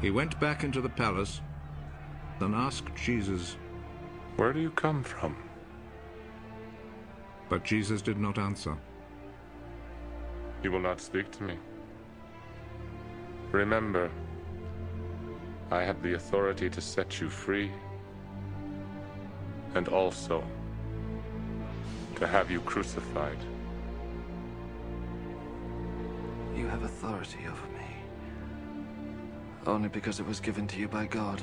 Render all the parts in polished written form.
He went back into the palace and asked Jesus, "Where do you come from?" But Jesus did not answer. "You will not speak to me. Remember, I have the authority to set you free, and also to have you crucified." You have authority over me, only because it was given to you by God.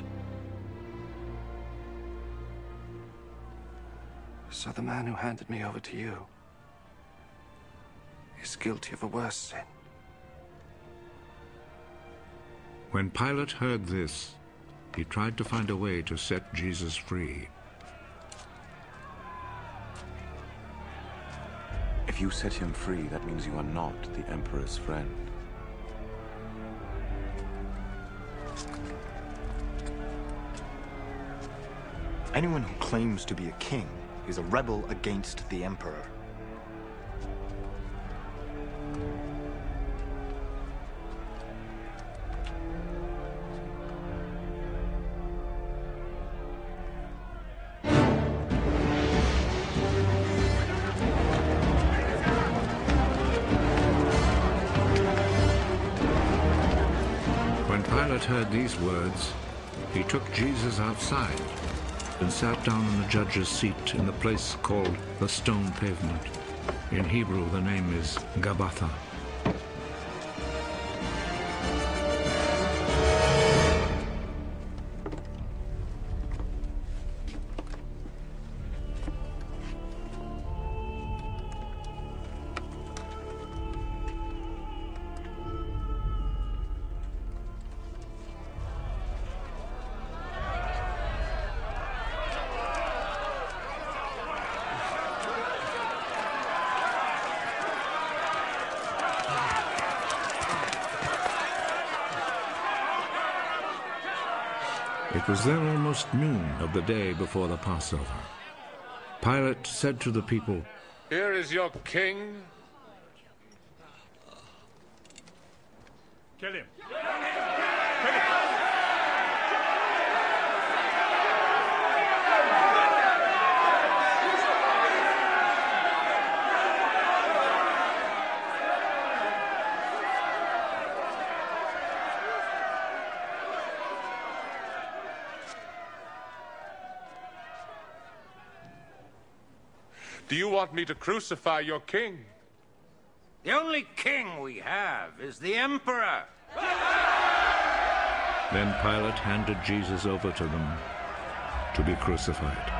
So the man who handed me over to you is guilty of a worse sin. When Pilate heard this, he tried to find a way to set Jesus free. If you set him free, that means you are not the Emperor's friend. Anyone who claims to be a king is a rebel against the Emperor. When Pilate heard these words, he took Jesus outside and sat down on the judge's seat in the place called the Stone Pavement. In Hebrew, the name is Gabbatha. It was then almost noon of the day before the Passover. Pilate said to the people, "Here is your king." Kill him. Do you want me to crucify your king? The only king we have is the Emperor. Then Pilate handed Jesus over to them to be crucified.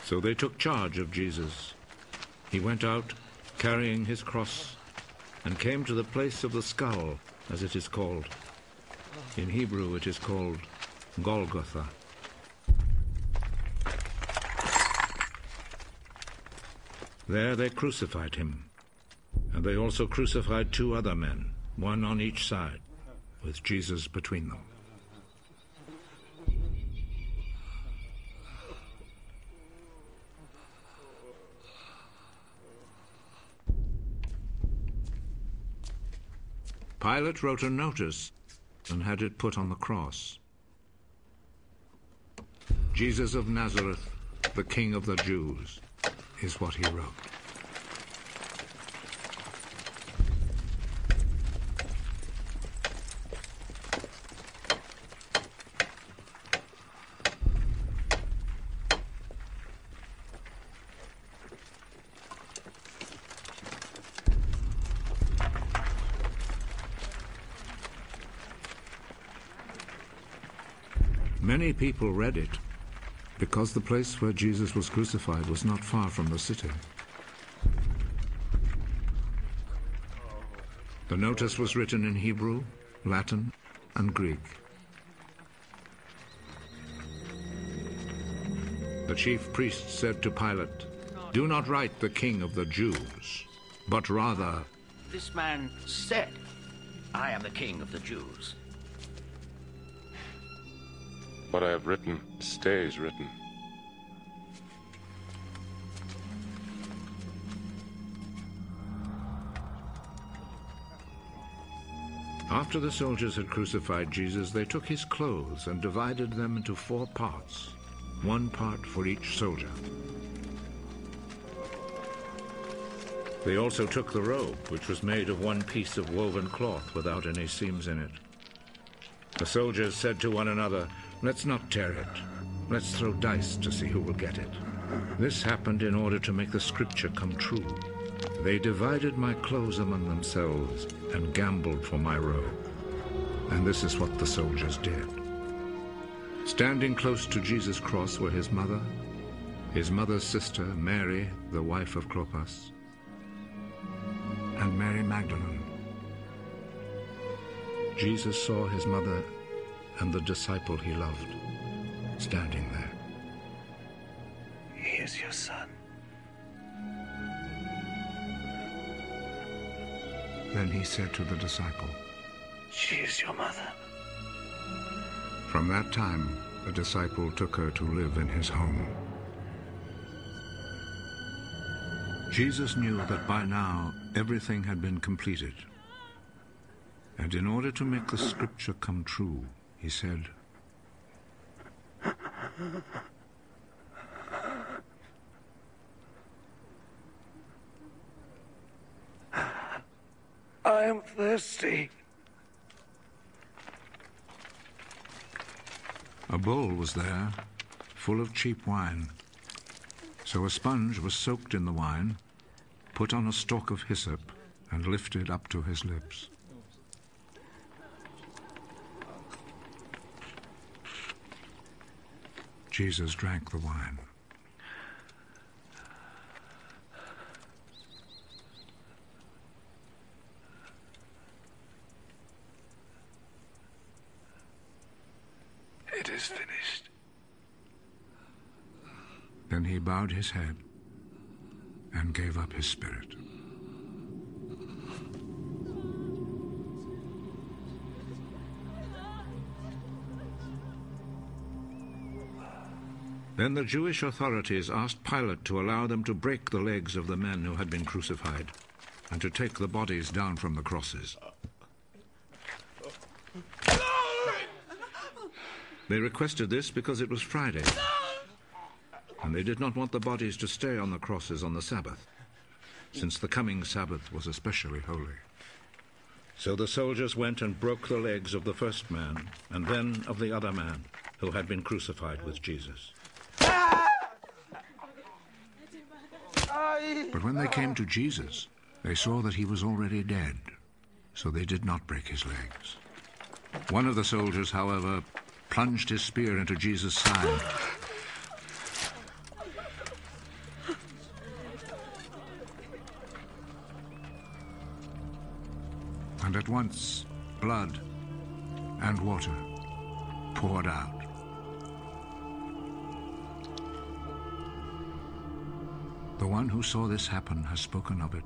So they took charge of Jesus. He went out, carrying his cross, and came to the place of the skull, as it is called. In Hebrew it is called Golgotha. There they crucified him, and they also crucified two other men, one on each side, with Jesus between them. Pilate wrote a notice and had it put on the cross. Jesus of Nazareth, the King of the Jews, is what he wrote. Many people read it, because the place where Jesus was crucified was not far from the city. The notice was written in Hebrew, Latin, and Greek. The chief priest said to Pilate, "Do not write the King of the Jews, but rather..." This man said, "I am the king of the Jews." What I have written stays written. After the soldiers had crucified Jesus, they took his clothes and divided them into 4 parts, 1 part for each soldier. They also took the robe, which was made of 1 piece of woven cloth without any seams in it. The soldiers said to one another, "Let's not tear it. Let's throw dice to see who will get it." This happened in order to make the scripture come true. They divided my clothes among themselves and gambled for my robe. And this is what the soldiers did. Standing close to Jesus' cross were his mother's sister, Mary, the wife of Clopas, and Mary Magdalene. Jesus saw his mother and the disciple he loved standing there. He is your son. Then he said to the disciple, She is your mother. From that time, the disciple took her to live in his home. Jesus knew that by now everything had been completed. And in order to make the scripture come true, he said, I am thirsty. A bowl was there, full of cheap wine. So a sponge was soaked in the wine, put on a stalk of hyssop, and lifted up to his lips. Jesus drank the wine. It is finished. Then he bowed his head and gave up his spirit. Then the Jewish authorities asked Pilate to allow them to break the legs of the men who had been crucified and to take the bodies down from the crosses. They requested this because it was Friday, and they did not want the bodies to stay on the crosses on the Sabbath, since the coming Sabbath was especially holy. So the soldiers went and broke the legs of the first man, and then of the other man who had been crucified with Jesus. But when they came to Jesus, they saw that he was already dead, so they did not break his legs. One of the soldiers, however, plunged his spear into Jesus' side. And at once, blood and water poured out. The one who saw this happen has spoken of it,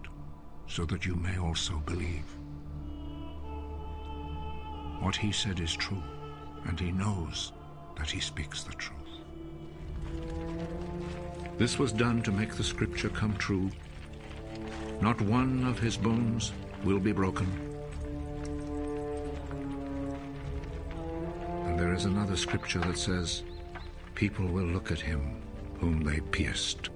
so that you may also believe. What he said is true, and he knows that he speaks the truth. This was done to make the scripture come true. Not one of his bones will be broken. And there is another scripture that says, people will look at him whom they pierced.